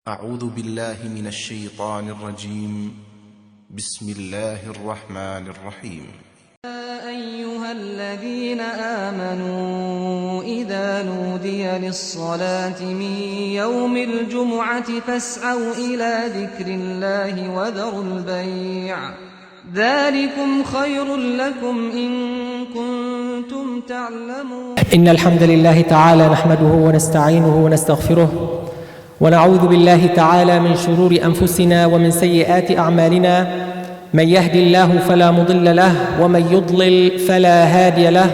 أعوذ بالله من الشيطان الرجيم. بسم الله الرحمن الرحيم. يا أيها الذين آمنوا إذا نودي للصلاة من يوم الجمعة فاسعوا إلى ذكر الله وذروا البيع ذلكم خير لكم إن كنتم تعلمون. إن الحمد لله تعالى نحمده ونستعينه ونستغفره ونعوذ بالله تعالى من شرور أنفسنا ومن سيئات أعمالنا. من يهد الله فلا مضل له ومن يضلل فلا هادي له،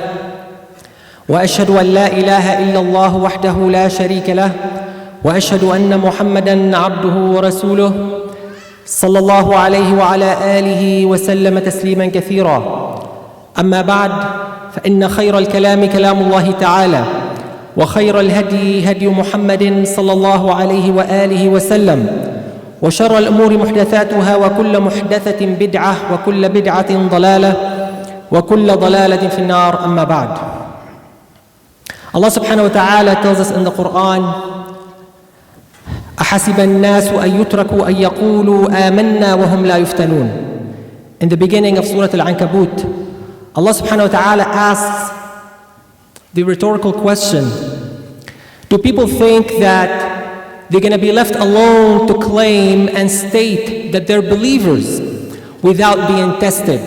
وأشهد أن لا إله إلا الله وحده لا شريك له، وأشهد أن محمدًا عبده ورسوله صلى الله عليه وعلى آله وسلم تسليماً كثيراً. أما بعد، فإن خير الكلام كلام الله تعالى، وخير الهدي هدي محمد صلى الله عليه وآله وسلم، وشر الأمور محدثاتها، وكل محدثة بدعة، وكل بدعة ضلالة، وكل ضلالة في النار. أما بعد. Allah subhanahu wa ta'ala tells us in the Quran, أحسب الناس أن يتركوا أن يقولوا آمنا وهم لا يفتنون. In the beginning of Surah Al-Ankabut, Allah subhanahu wa ta'ala asks the rhetorical question, do people think that they're going to be left alone to claim and state that they're believers without being tested?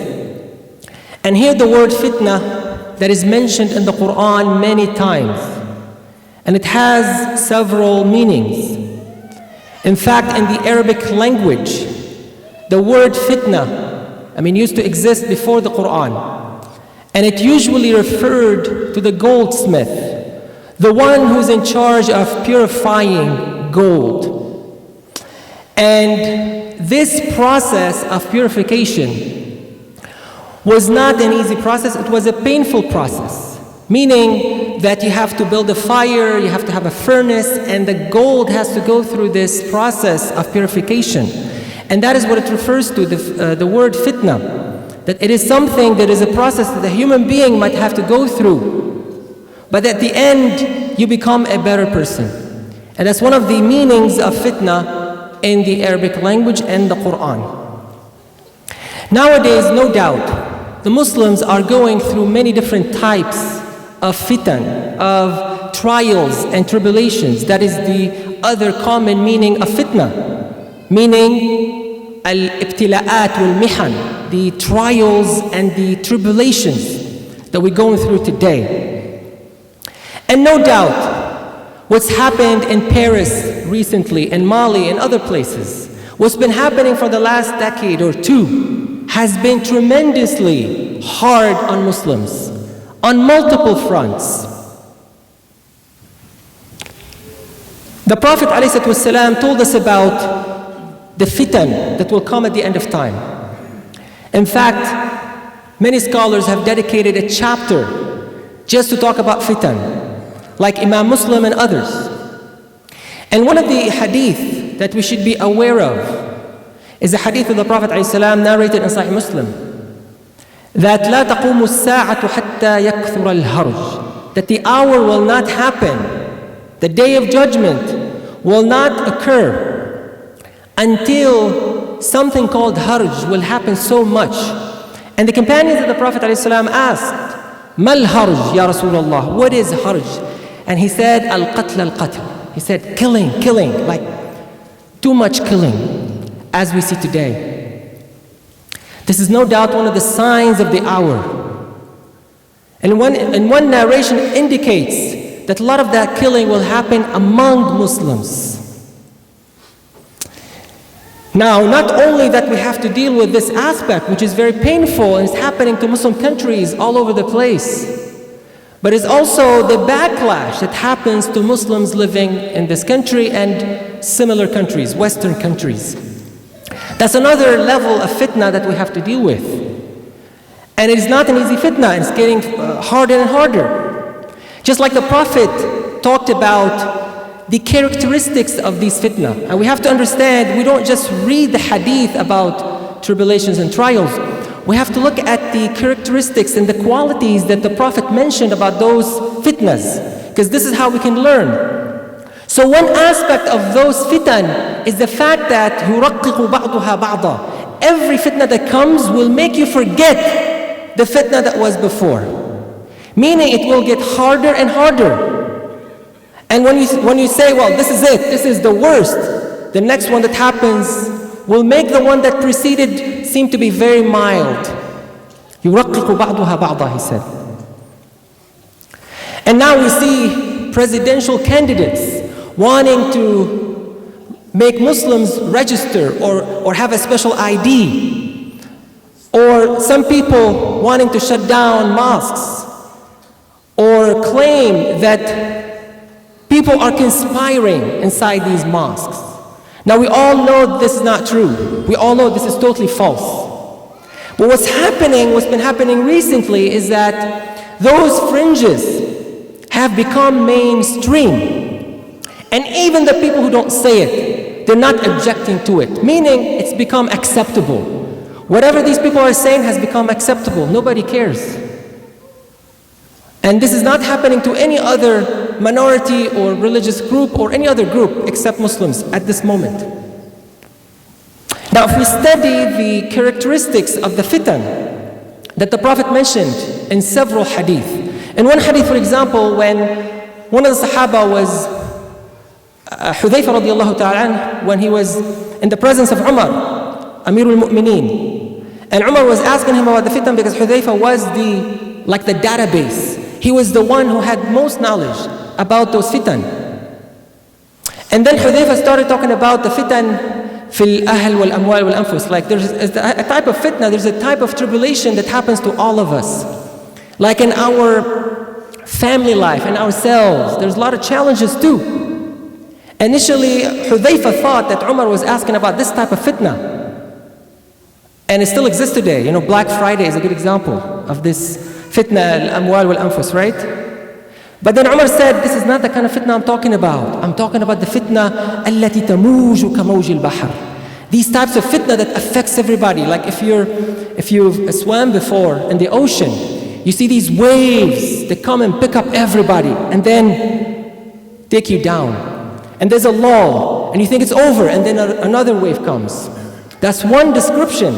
And here the word fitna that is mentioned in the Quran many times, and it has several meanings. In fact, in the Arabic language, the word fitna, used to exist before the Quran, and it usually referred to the goldsmith, the one who's in charge of purifying gold. And this process of purification was not an easy process, it was a painful process, meaning that you have to build a fire, you have to have a furnace, and the gold has to go through this process of purification. And that is what it refers to, the word fitna, that it is something that is a process that a human being might have to go through. But at the end, you become a better person. And that's one of the meanings of fitna in the Arabic language and the Quran. Nowadays, no doubt, the Muslims are going through many different types of fitan, of trials and tribulations. That is the other common meaning of fitna, meaning al-ibtila'at wal-mihan, the trials and the tribulations that we're going through today. And no doubt, what's happened in Paris recently, in Mali, and other places, what's been happening for the last decade or two has been tremendously hard on Muslims, on multiple fronts. The Prophet ﷺ told us about the fitan that will come at the end of time. In fact, many scholars have dedicated a chapter just to talk about fitan, like Imam Muslim and others. And one of the hadith that we should be aware of is the hadith of the Prophet ﷺ narrated in Sahih Muslim, that لا تقوم الساعة حتى يكثر الهرج, that the hour will not happen, the day of judgment will not occur until something called harj will happen so much. And the companions of the Prophet ﷺ asked, Mal harj, Ya Rasulullah, what is harj? And he said, Al-qatl al-qatl. He said, killing, like too much killing, as we see today. This is no doubt one of the signs of the hour. And one narration indicates that a lot of that killing will happen among Muslims. Now, not only that we have to deal with this aspect, which is very painful and is happening to Muslim countries all over the place, but it's also the backlash that happens to Muslims living in this country and similar countries, Western countries. That's another level of fitna that we have to deal with. And it is not an easy fitna, it's getting harder and harder. Just like the Prophet talked about the characteristics of these fitna. And we have to understand, we don't just read the hadith about tribulations and trials. We have to look at the characteristics and the qualities that the Prophet mentioned about those fitnas, because this is how we can learn. So one aspect of those fitan is the fact that يُرَقِّقُ بَعْضُهَا بَعْضًا. Every fitna that comes will make you forget the fitna that was before. Meaning it will get harder and harder. And when you say, well, this is it, this is the worst, the next one that happens will make the one that preceded seem to be very mild. يُرَقِّقُ بَعْضُهَا بَعْضًا, he said. And now we see presidential candidates wanting to make Muslims register or have a special ID. Or some people wanting to shut down mosques or claim that people are conspiring inside these mosques. Now we all know this is not true. We all know this is totally false. But what's been happening recently is that those fringes have become mainstream. And even the people who don't say it, they're not objecting to it. Meaning it's become acceptable. Whatever these people are saying has become acceptable. Nobody cares. And this is not happening to any other minority or religious group or any other group except Muslims at this moment. Now if we study the characteristics of the fitan that the Prophet mentioned in several hadith. In one hadith, for example, when one of the Sahaba was Hlayhel radiallahu ta'ala, when he was in the presence of Umar, Amirul Mu'mineen. And Umar was asking him about the fitan because Hlayhel was like the database. He was the one who had most knowledge about those fitan. And then Hlayhel started talking about the fitan fil ahl wal amwal wal anfus. Like there's a type of fitna, there's a type of tribulation that happens to all of us. Like in our family life, in ourselves, there's a lot of challenges too. Initially, Hlayhel thought that Umar was asking about this type of fitna. And it still exists today. You know, Black Friday is a good example of this fitna, al-amwal wal-anfus, right? But then Umar said, this is not the kind of fitna I'm talking about. I'm talking about the fitna التي تموج كموج البحر. These types of fitna that affects everybody. Like if you've swam before in the ocean, you see these waves that come and pick up everybody and then take you down. And there's a lull, and you think it's over, and then another wave comes. That's one description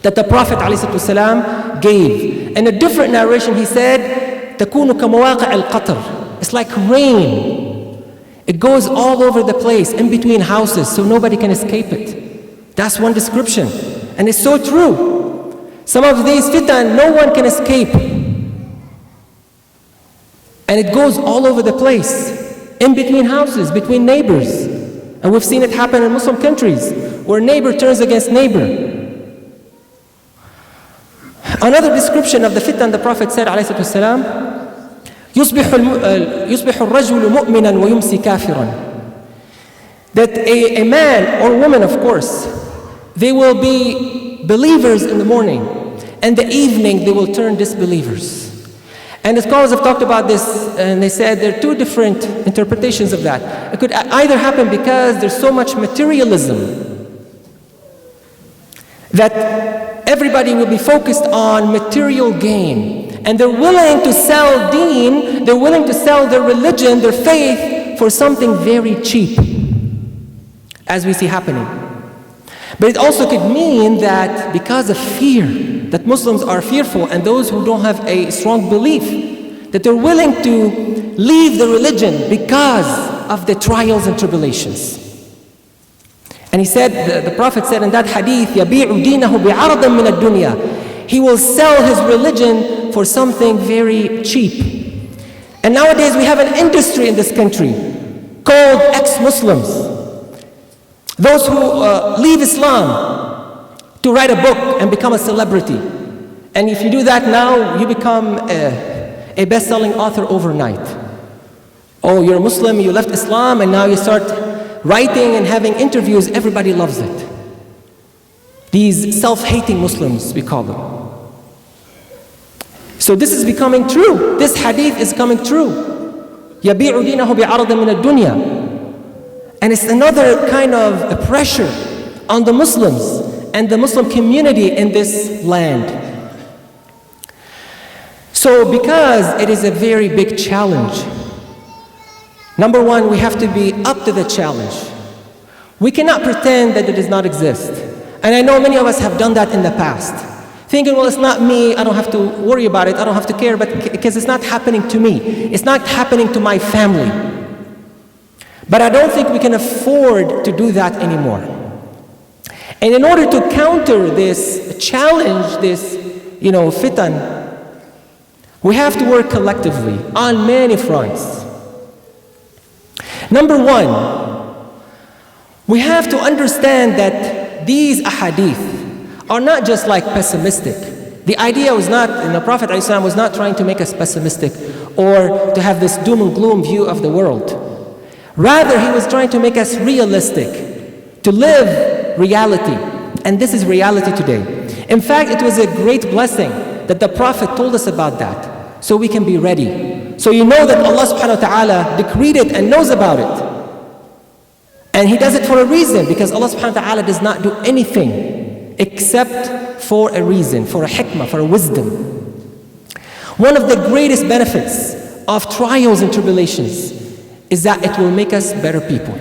that the Prophet ﷺ gave. In a different narration, he said, تَكُونُ كَمَوَاقِعِ الْقَطْرِ. It's like rain. It goes all over the place, in between houses, so nobody can escape it. That's one description. And it's so true. Some of these fitan, no one can escape. And it goes all over the place. In between houses, between neighbors. And we've seen it happen in Muslim countries, where neighbor turns against neighbor. Another description of the fitan, the Prophet said, alayhi salatu wasalam, يُصْبِحُ الرَّجُلُ مُؤْمِنًا وَيُمْسِي كَافِرًا. That a man or woman, of course, they will be believers in the morning, and the evening they will turn disbelievers. And the scholars have talked about this, and they said there are two different interpretations of that. It could either happen because there's so much materialism that everybody will be focused on material gain, and they're willing to sell deen, they're willing to sell their religion, their faith, for something very cheap, as we see happening. But it also could mean that because of fear, that Muslims are fearful, and those who don't have a strong belief, that they're willing to leave the religion because of the trials and tribulations. And he said, the Prophet said in that hadith, يَبِيعُ دِينَهُ بِعَرْضٍ مِّنَ الدُّنْيَا. He will sell his religion for something very cheap. And nowadays we have an industry in this country called ex-Muslims. Those who leave Islam to write a book and become a celebrity. And if you do that now, you become a best-selling author overnight. Oh, you're a Muslim, you left Islam, and now you start writing and having interviews. Everybody loves it. These self-hating Muslims, we call them. So this is becoming true. This hadith is coming true. يَبِيعُ دِينَهُ بِعَرْضٍ مِّنَ الدُّنْيَا. And it's another kind of a pressure on the Muslims and the Muslim community in this land. So because it is a very big challenge Number one, we have to be up to the challenge. We cannot pretend that it does not exist. And I know many of us have done that in the past. Thinking, well, it's not me, I don't have to worry about it, I don't have to care, but because it's not happening to me. It's not happening to my family. But I don't think we can afford to do that anymore. And in order to counter this challenge, this, fitan, we have to work collectively on many fronts. Number one, we have to understand that these ahadith are not just like pessimistic. The idea was not, and the Prophet ﷺ was not trying to make us pessimistic or to have this doom and gloom view of the world. Rather, he was trying to make us realistic, to live reality. And this is reality today. In fact, it was a great blessing that the Prophet told us about that, so we can be ready. So you know that Allah subhanahu wa ta'ala decreed it and knows about it. And He does it for a reason, because Allah subhanahu wa ta'ala does not do anything except for a reason, for a hikmah, for a wisdom. One of the greatest benefits of trials and tribulations is that it will make us better people.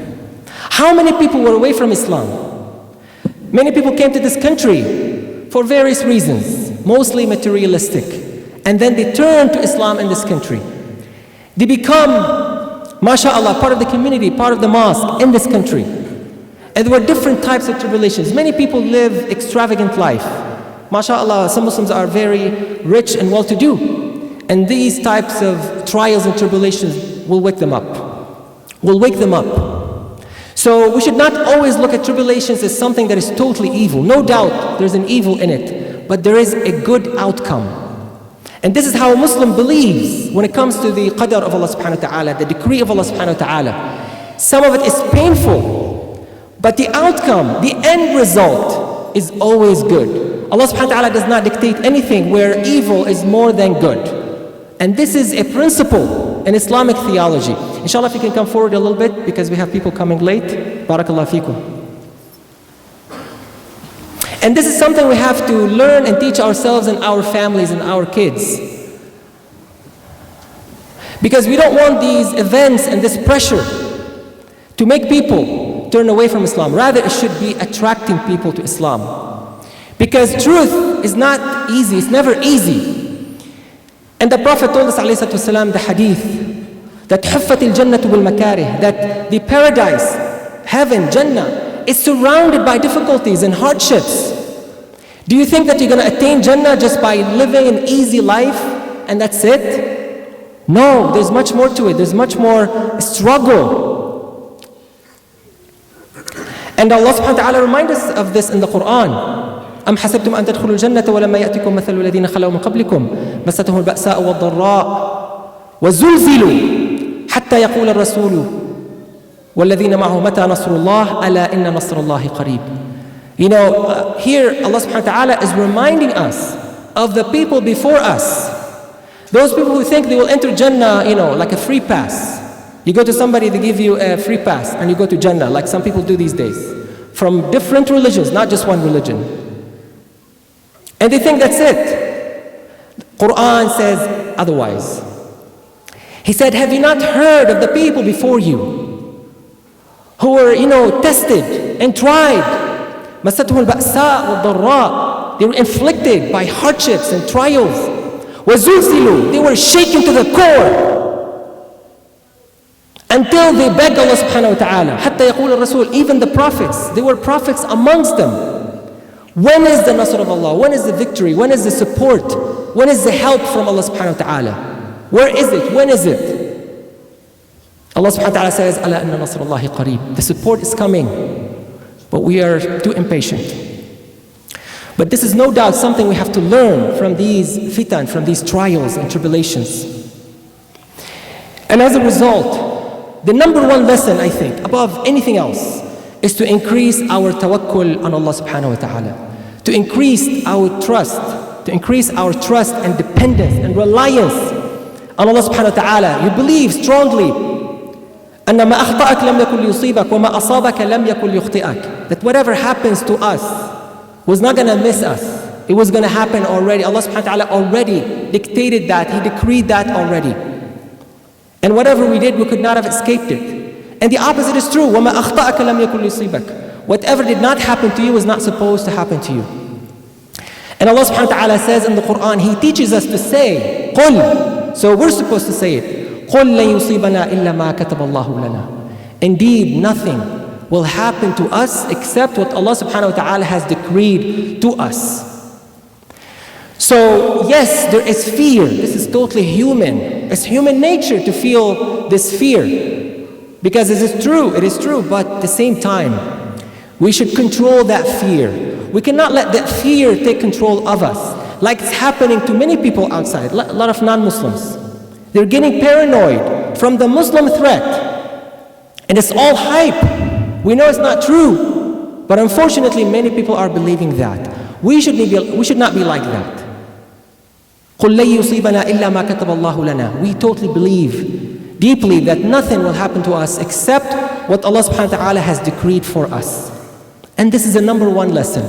How many people were away from Islam? Many people came to this country for various reasons, mostly materialistic. And then they turned to Islam in this country. They become, mashallah, part of the community, part of the mosque in this country. And there were different types of tribulations. Many people live extravagant life. Mashallah, some Muslims are very rich and well-to-do. And these types of trials and tribulations will wake them up. Will wake them up. So we should not always look at tribulations as something that is totally evil. No doubt there's an evil in it, but there is a good outcome. And this is how a Muslim believes when it comes to the qadr of Allah subhanahu wa ta'ala, the decree of Allah subhanahu wa ta'ala. Some of it is painful, but the outcome, the end result is always good. Allah subhanahu wa ta'ala does not dictate anything where evil is more than good. And this is a principle in Islamic theology. Inshallah, if you can come forward a little bit, because we have people coming late. Barakallah feekum. And this is something we have to learn and teach ourselves and our families and our kids. Because we don't want these events and this pressure to make people turn away from Islam. Rather, it should be attracting people to Islam. Because truth is not easy, it's never easy. And the Prophet told us, alayhi salatu wasalam, the hadith, that حُفَّتِ الْجَنَّةُ بِالْمَكَارِهِ, that the paradise, heaven, Jannah, is surrounded by difficulties and hardships. Do you think that you're going to attain Jannah just by living an easy life and that's it? No, there's much more to it. There's much more struggle. And Allah subhanahu wa ta'ala reminds us of this in the Quran. أم حسبتم أن تدخلوا الجنة ولما يأتكم مثل الذين خلوا من قبلكم مستهم البأساء والضراء وزلزلوا حتى يقول الرسول والذين معه متى نصر الله ألا إن نصر الله قريب. Here Allah subhanahu wa ta'ala is reminding us of the people before us. Those people who think they will enter Jannah, like a free pass. You go to somebody, they give you a free pass and you go to Jannah, like some people do these days. From different religions, not just one religion. And they think that's it. Quran says otherwise. He said, have you not heard of the people before you who were, tested and tried? مَسَّتْهُمُ الْبَأْسَاءُ وَالضَّرَّاءُ. They were inflicted by hardships and trials. وَزُلْزِلُوا. They were shaken to the core until they begged Allah subhanahu wa ta'ala. حَتَّى يَقُولَ الرَّسُولُ. Even the prophets, there were prophets amongst them. When is the nasr of Allah? When is the victory? When is the support? When is the help from Allah subhanahu wa ta'ala? Where is it? When is it? Allah subhanahu wa ta'ala says, أَلَا إِنَّ نَصْرَ اللَّهِ قَرِيبٌ. The support is coming, but we are too impatient. But this is no doubt something we have to learn from these fitan, from these trials and tribulations. And as a result, the number one lesson, I think, above anything else, is to increase our tawakkul on Allah subhanahu wa ta'ala. To increase our trust and dependence and reliance on Allah subhanahu wa ta'ala. You believe strongly أن ما أخطأك لم يكن ليصيبك وما أصابك لم يكن ليخطئك. That whatever happens to us was not going to miss us. It was going to happen already. Allah subhanahu wa ta'ala already dictated that. He decreed that already. And whatever we did, we could not have escaped it. And the opposite is true. وَمَا أَخْطَأَكَ لَمْ يَكُنْ لِيُصِيبَكَ. Whatever did not happen to you was not supposed to happen to you. And Allah subhanahu wa ta'ala says in the Quran, He teaches us to say, قُلْ. So we're supposed to say it. قُلْ لَن يُصِيبَنَا إِلَّا مَا كَتَبَ اللَّهُ لَنَا. Indeed, nothing will happen to us except what Allah subhanahu wa ta'ala has decreed to us. So yes, there is fear. This is totally human. It's human nature to feel this fear. Because it is true, but at the same time, we should control that fear. We cannot let that fear take control of us, like it's happening to many people outside, a lot of non-Muslims. They're getting paranoid from the Muslim threat. And it's all hype. We know it's not true, but unfortunately many people are believing that. We should not be like that. قُلْ لَن يُصِيبَنَا إِلَّا مَا كَتَبَ اللَّهُ لَنَا. We totally believe deeply that nothing will happen to us except what Allah subhanahu wa ta'ala has decreed for us. And this is the number one lesson.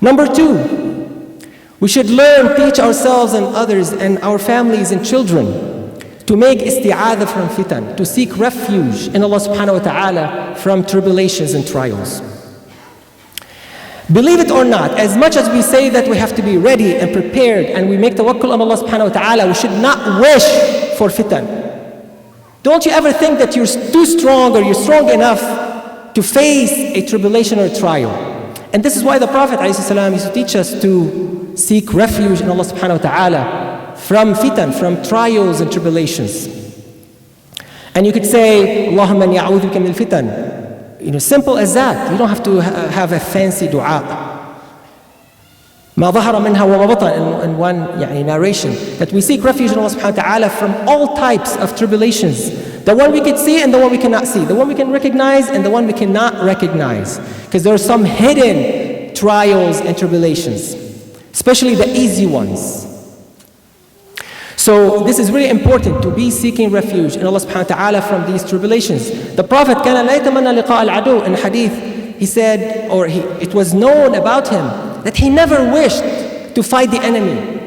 Number two, we should learn, teach ourselves and others and our families and children to make isti'adha from fitan, to seek refuge in Allah subhanahu wa ta'ala from tribulations and trials. Believe it or not, as much as we say that we have to be ready and prepared and we make tawakkul on Allah subhanahu wa ta'ala, we should not wish for fitan. Don't you ever think that you're too strong or you're strong enough to face a tribulation or a trial. And this is why the Prophet ﷺ used to teach us to seek refuge in Allah subhanahu wa ta'ala from fitan, from trials and tribulations. And you could say, Allahumma inni a'udhu bika min al-fitan. Simple as that. You don't have to have a fancy dua. ما ظهر منها وما بطن in one narration, that we seek refuge in Allah subhanahu wa ta'ala from all types of tribulations. The one we can see and the one we cannot see. The one we can recognize and the one we cannot recognize. Because there are some hidden trials and tribulations, especially the easy ones. So this is really important to be seeking refuge in Allah subhanahu wa ta'ala from these tribulations. The Prophet كان لا يتمنى لقاء العدو. In hadith, he said, or it was known about him, that he never wished to fight the enemy.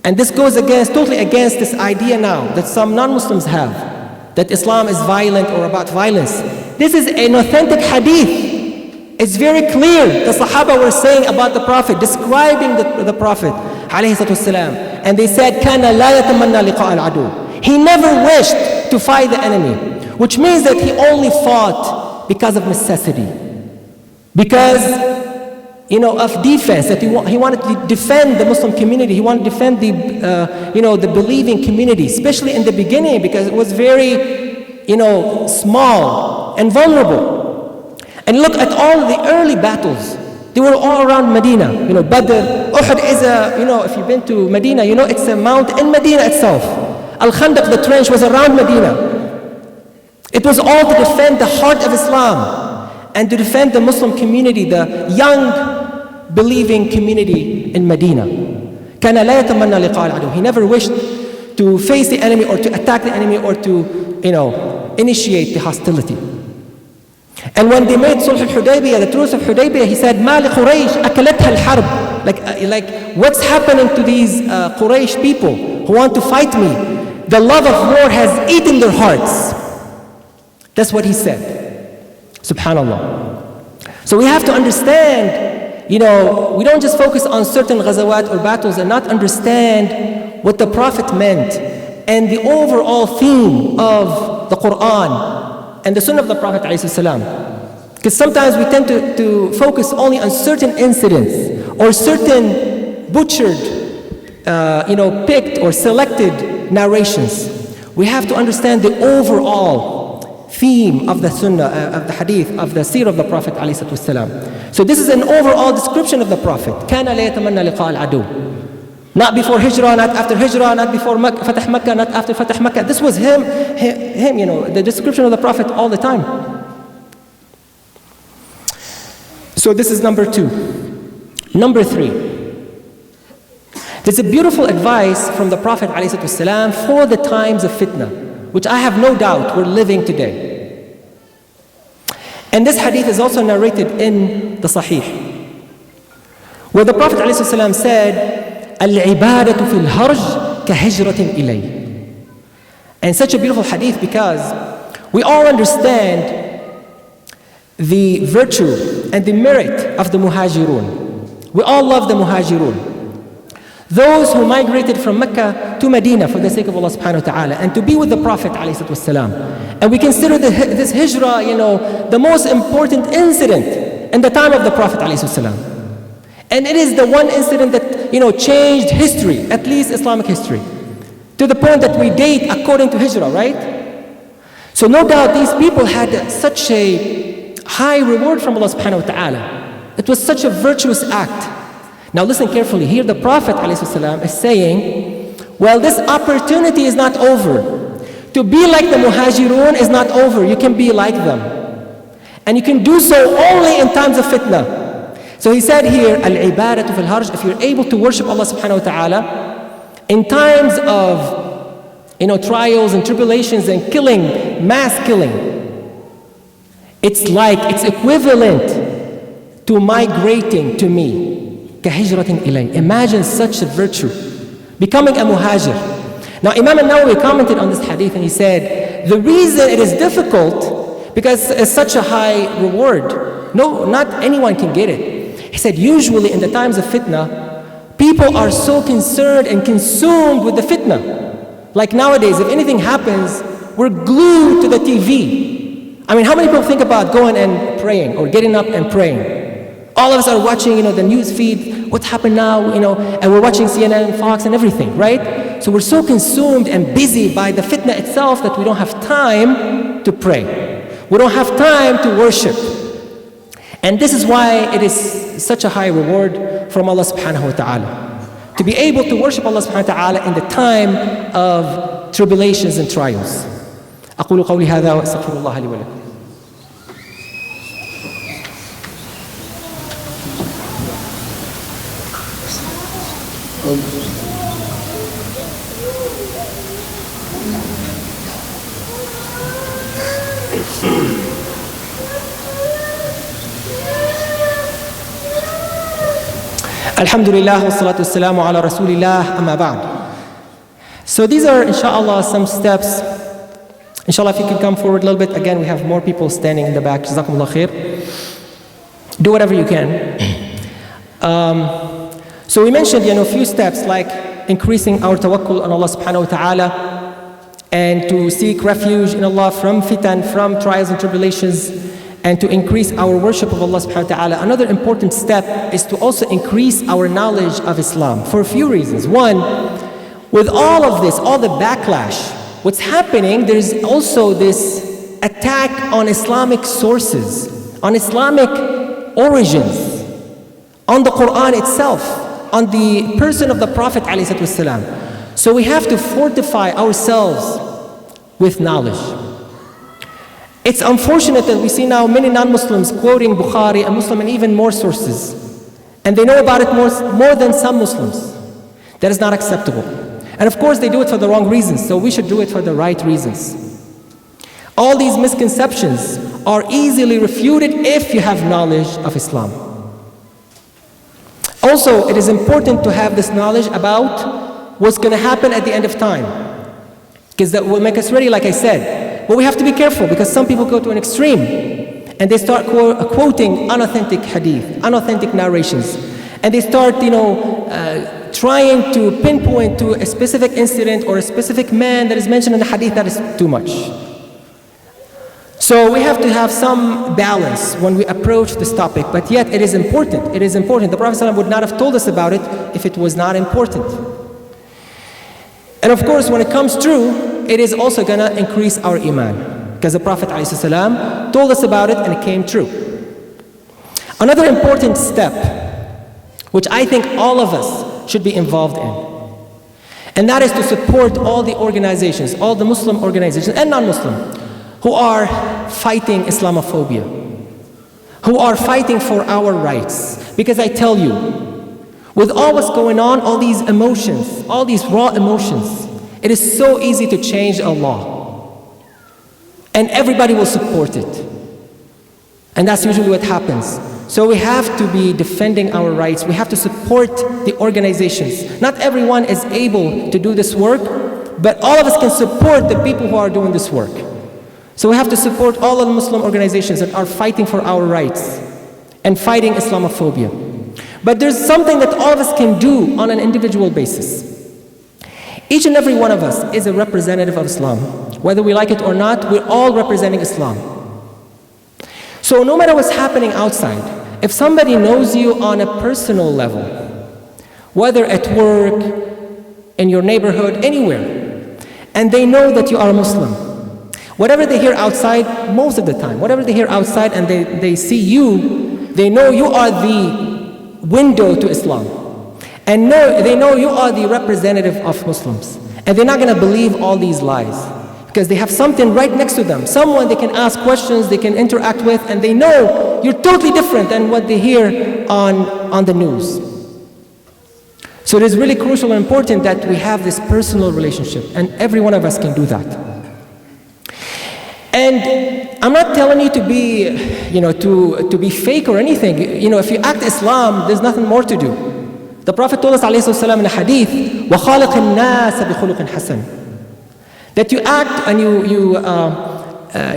And this goes totally against this idea now that some non-Muslims have, that Islam is violent or about violence. This is an authentic hadith. It's very clear. The Sahaba were saying about the Prophet, describing the Prophet alayhi salatu wasalam, and they said, كَانَ لَا يَتَمَنَّى لِقَاءَ الْعَدُوِ. He never wished to fight the enemy, which means that he only fought because of necessity. Because of defense, that he wanted to defend the Muslim community. He wanted to defend the believing community, especially in the beginning, because it was very, small and vulnerable. And look at all the early battles. They were all around Medina. Badr, Uhud is if you've been to Medina, it's a mount in Medina itself. Al-Khandaq, the trench, was around Medina. It was all to defend the heart of Islam and to defend the Muslim community, the young believing community in Medina. كَانَ لَا يَتَمَنَّى لِقَاءَ الْعَدُوِ. He never wished to face the enemy or to attack the enemy or to, initiate the hostility. And when they made Sulh al-Hudaybiyah, the truce of Hudaybiyah, he said, مَا لِقُرَيْشْ أَكَلَتْهَا الْحَرْبِ. Like what's happening to these Quraysh people who want to fight me? The love of war has eaten their hearts. That's what he said. Subhanallah. So we have to understand, we don't just focus on certain ghazawat or battles and not understand what the Prophet meant and the overall theme of the Quran and the Sunnah of the Prophet ﷺ. Because sometimes we tend to focus only on certain incidents or certain butchered, picked or selected narrations. We have to understand the overall theme of the Sunnah, of the Hadith, of the Seerah of the Prophet ﷺ. So this is an overall description of the Prophet. كَانَ لَا يَتَمَنَّى لِقَاءَ الْعَدُوِ. Not before Hijrah, not after Hijrah, not before Fatah Makkah, not after Fatah Makkah. This was him, the description of the Prophet all the time. So this is number 2. Number 3. There's a beautiful advice from the Prophet ﷺ for the times of fitna, which I have no doubt we're living today. And this hadith is also narrated in the Sahih, where the Prophet ﷺ said, العبادة في الهرج كهجرة إلي. And such a beautiful hadith because we all understand the virtue and the merit of the muhajirun. We all love the muhajirun. Those who migrated from Mecca to Medina for the sake of Allah subhanahu wa ta'ala and to be with the Prophet alayhi salatu wasalam. And we consider this hijrah, the most important incident in the time of the Prophet alayhi salatu wasalam. And it is the one incident that, changed history, at least Islamic history, to the point that we date according to hijrah, right? So no doubt these people had such a high reward from Allah subhanahu wa ta'ala. It was such a virtuous act. Now listen carefully. Here the Prophet ﷺ is saying, well, this opportunity is not over. To be like the muhajirun is not over. You can be like them. And you can do so only in times of fitna. So he said here, al-ibadatu fil harj, if you're able to worship Allah subhanahu wa ta'ala in times of trials and tribulations and killing, mass killing, it's equivalent to migrating to me. Imagine such a virtue, becoming a muhajir. Now Imam al-Nawawi commented on this hadith and he said, the reason it is difficult, because it's such a high reward. No, not anyone can get it. He said, usually in the times of fitna, people are so concerned and consumed with the fitna. Like nowadays, if anything happens, we're glued to the TV. I mean, how many people think about going and praying or getting up and praying? All of us are watching, the news feed, what's happened now, and we're watching CNN, Fox, and everything, right? So we're so consumed and busy by the fitna itself that we don't have time to pray. We don't have time to worship. And this is why it is such a high reward from Allah subhanahu wa ta'ala. To be able to worship Allah subhanahu wa ta'ala in the time of tribulations and trials. أقول قولي هذا وأستغفر الله لي ولكم. Alhamdulillah wa salatu wassalamu ala rasulillah amma ba'd. So these are inshallah some steps. Inshallah, if you can come forward a little bit. Again, we have more people standing in the back. Jazakumullah khair. Do whatever you can. So we mentioned a few steps like increasing our tawakkul on Allah subhanahu wa ta'ala and to seek refuge in Allah from fitan, from trials and tribulations, and to increase our worship of Allah subhanahu wa ta'ala. Another important step is to also increase our knowledge of Islam for a few reasons. One, with all of this, all the backlash, what's happening, there's also this attack on Islamic sources, on Islamic origins, on the Quran itself, on the person of the Prophet ﷺ. So we have to fortify ourselves with knowledge. It's unfortunate that we see now many non-Muslims quoting Bukhari and Muslim and even more sources. And they know about it more than some Muslims. That is not acceptable. And of course they do it for the wrong reasons, so we should do it for the right reasons. All these misconceptions are easily refuted if you have knowledge of Islam. Also, it is important to have this knowledge about what's going to happen at the end of time. Because that will make us ready, like I said. But we have to be careful because some people go to an extreme and they start quoting unauthentic hadith, unauthentic narrations. And they start, trying to pinpoint to a specific incident or a specific man that is mentioned in the hadith. That is too much. So we have to have some balance when we approach this topic, but yet it is important. It is important. The Prophet ﷺ would not have told us about it if it was not important. And of course, when it comes true, it is also going to increase our iman, because the Prophet ﷺ told us about it and it came true. Another important step, which I think all of us should be involved in, and that is to support all the organizations, all the Muslim organizations and non-Muslim, who are fighting Islamophobia, who are fighting for our rights. Because I tell you, with all what's going on, all these emotions, all these raw emotions, it is so easy to change a law. And everybody will support it. And that's usually what happens. So we have to be defending our rights. We have to support the organizations. Not everyone is able to do this work, but all of us can support the people who are doing this work. So we have to support all of the Muslim organizations that are fighting for our rights and fighting Islamophobia. But there's something that all of us can do on an individual basis. Each and every one of us is a representative of Islam. Whether we like it or not, we're all representing Islam. So no matter what's happening outside, if somebody knows you on a personal level, whether at work, in your neighborhood, anywhere, and they know that you are a Muslim, whatever they hear outside, most of the time, whatever they hear outside and they see you, they know you are the window to Islam. And they know you are the representative of Muslims. And they're not going to believe all these lies. Because they have something right next to them. Someone they can ask questions, they can interact with, and they know you're totally different than what they hear on the news. So it is really crucial and important that we have this personal relationship. And every one of us can do that. And I'm not telling you to be, to be fake or anything. If you act Islam, there's nothing more to do. The Prophet told us ﷺ in a hadith, وَخَالِقِ النَّاسَ بِخُلُقٍ حَسَنٍ, that you act and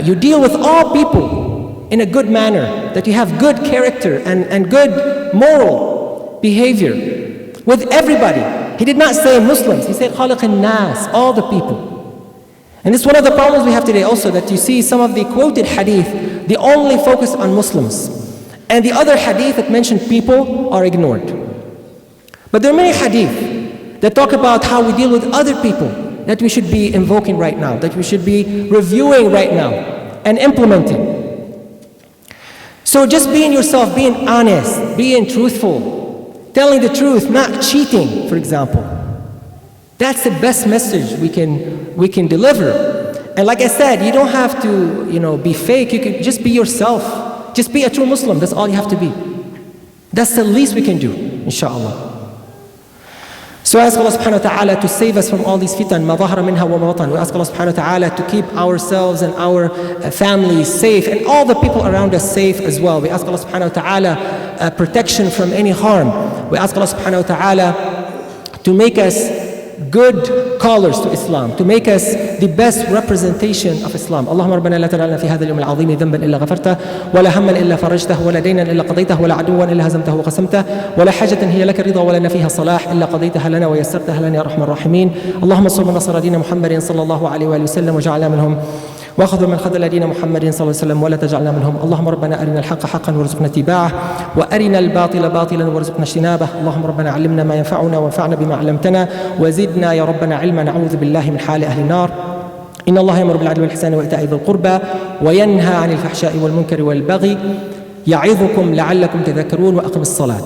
you deal with all people in a good manner, that you have good character and good moral behavior with everybody. He did not say Muslims, he said خَالِقِ النَّاسِ, all the people. And this is one of the problems we have today also, that you see some of the quoted hadith, they only focus on Muslims. And the other hadith that mention people are ignored. But there are many hadith that talk about how we deal with other people that we should be invoking right now, that we should be reviewing right now and implementing. So just being yourself, being honest, being truthful, telling the truth, not cheating, for example. That's the best message we can deliver. And like I said, you don't have to, be fake. You can just be yourself. Just be a true Muslim. That's all you have to be. That's the least we can do, inshallah. So I ask Allah subhanahu wa ta'ala to save us from all these fitan, ma dhahara minha wa ma batan. We ask Allah subhanahu wa ta'ala to keep ourselves and our families safe and all the people around us safe as well. We ask Allah subhanahu wa ta'ala protection from any harm. We ask Allah subhanahu wa ta'ala to make us good callers to Islam, to make us the best representation of Islam. اللهم ربنا لا تدع لنا في هذا اليوم العظيم ذنبا إلا غفرته ولا هما إلا فرجته ولا دينا إلا قضيته ولا عدوا إلا هزمته وقسمته ولا حاجة هي لك الرضا ولنا فيها صلاح إلا قضيتها لنا ويسرتها لنا يا أرحم الراحمين. اللهم صل ونصر دين محمد صلى الله عليه وآله وسلم وجعلنا منهم واخذ من خذل دين محمد صلى الله عليه وسلم ولا تجعلنا منهم. اللهم ربنا أرنا الحق حقا وارزقنا اتباعه وأرنا الباطل باطلا وارزقنا اجتنابه. اللهم ربنا علمنا ما ينفعنا وانفعنا بما علمتنا وزدنا يا ربنا علما. نعوذ بالله من حال أهل النار. إن الله يأمر بالعدل والإحسان وإيتاء ذي القربى وينهى عن الفحشاء والمنكر والبغي يعظكم لعلكم تذكرون. وأقم الصلاة.